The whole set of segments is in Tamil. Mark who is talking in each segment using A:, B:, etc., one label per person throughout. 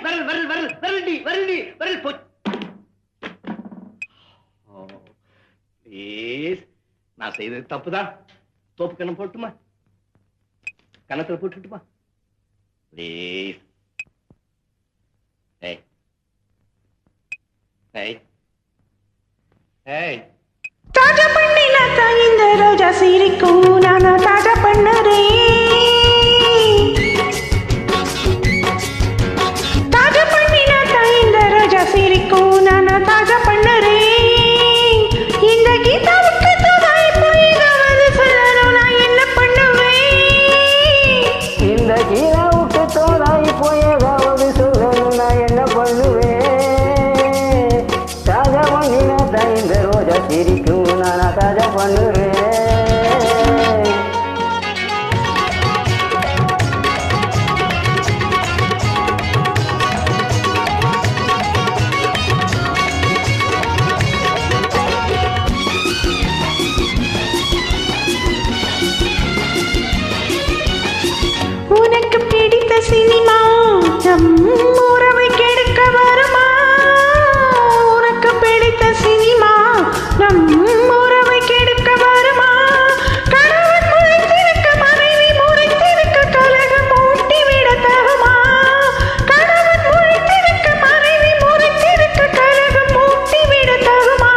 A: வரல் வரல் வரல் வரல்டி வரல்டி வரல் போ. ப்ளீஸ், நான் செய்தது தப்புதான். தோப்பு கணம் போட்டுமா? கணத்துல போட்டுட்டுமா? ப்ளீஸ். ஏய் ஏய் ஏய்,
B: தாஜா பண்ணினா இந்த ரோஜா சிரிக்கும், நானா தாஜா பண்ணுறேன். தாஜா பண்ணினா இந்த ரோஜா சிரிக்கும், நானா தாஜா பண்ணுறேன். இந்த கீதாவுக்கு தோதாய் போயிடாவது சொல்லணும், நான் என்ன பண்ணுவேன்?
C: இந்த கீதாவுக்கு தோதாய் போயதாவது சொல்லணும், நான் என்ன பண்ணுவேன்? தாஜா பண்ணினா இந்த ரோஜா சிரிக்கும், நானா தாஜா பண்ணுறேன்.
B: உனக்கு பிடித்த சினிமா நம் உறவை கெடுக்க வருமா? உனக்கு பிடித்த சினிமா நம் உறவை கெடுக்க வருமா? கணவன் முறைத்திருக்க மனைவி முறைத்திருக்க கலகம் ஊட்டிவிட தகுமா? கணவன் முறைத்திருக்க மனைவி முறைத்திருக்க கலகம் ஊட்டிவிட தகுமா?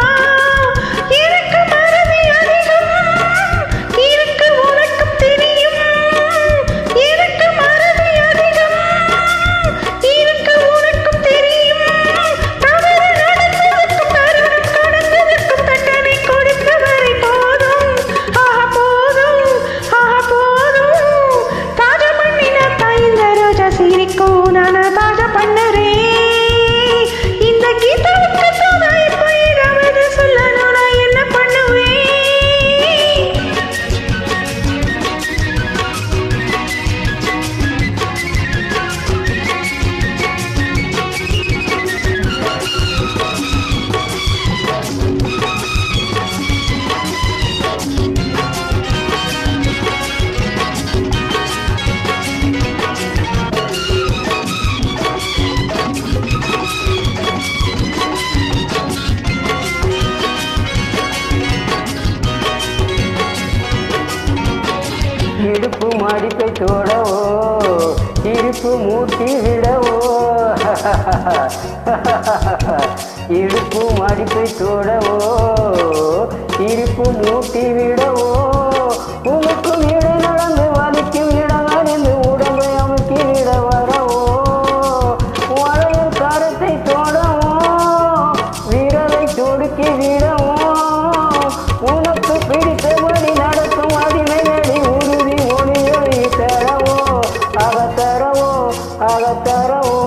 B: எனக்கு மறதி அதிகம் இருக்கு, உனக்கும் தெரியும். எனக்கு மறதி அதிகம் இருக்கு, உனக்கும் தெரியும். தவறு நடந்ததற்கும் தருணம் கடந்ததற்கும் தண்டனை கொடுத்தவரை போதும். ஆஹா போதும், ஆஹா போதும். தாஜா பண்ணினா இந்த ரோஜா சிரிக்கும், நானா தாஜா பண்ணுறேன். இந்த கீதாவுக்கு தோதாய் போயிடாவது சொல்லணும், நான் என்ன பண்ணுவேன்?
C: இடுப்பு மடிப்பை தோடவோ, இருப்பு மூட்டி விடவோ. இடுப்பு மடிப்பை தோடவோ, இருப்பு மூட்டி விடவோ. உனக்கும் இடை நடந்து வலிக்கும் இடமறிந்து உடம்பை அமுக்கி விட வரவோ. வளையல் கரத்தை தோடவோ, விரலை சொடுக்கி விடவோ. உனக்கு பிடித்தபடி நடக்கும் அடிமை நடி உறுதி ஒளியொளி தரவோ, அகத்தரவோ அகத்தரவோ.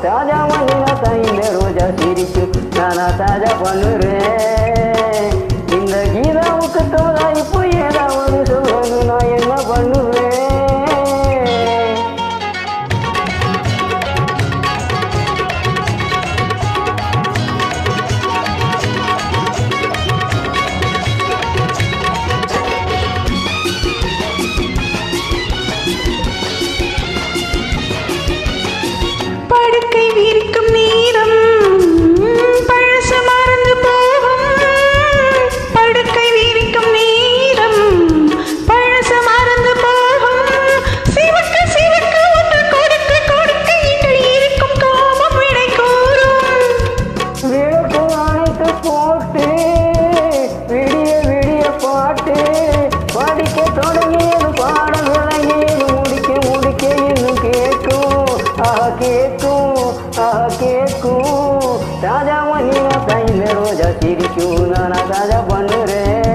C: தாஜா பண்ணினா இந்த ரோஜா சிரிக்கும், நானா தாஜா பண்ணுறேன். இந்த கீதாவுக்கு தோதாய் போய் ஏதாவது சொல்லணும், நான் என்ன பண்ணுவேன்?
B: படுக்கை விரிக்கும் நேரம் பழசு மறந்து போகும். படுக்கை விரிக்கும் நேரம் பழசு மறந்து போகும். சிவக்க சிவக்க ஒன்று கொடுக்க கொடுக்க இன்று இருக்கும் கோபம் விடை கூறும்.
C: விளக்கு அணைத்து போட்டு விடிய விடிய பாட்டு படிக்க தொடங்கியது, பாடம் விளங்கியது, முடிக்க முடிக்க இன்னும் கேட்கும். கேட்கும் கேட்கும். தாஜா மணினா இந்த ரோஜா சிரிக்கும், நானா தாஜா பண்ணுறேன்.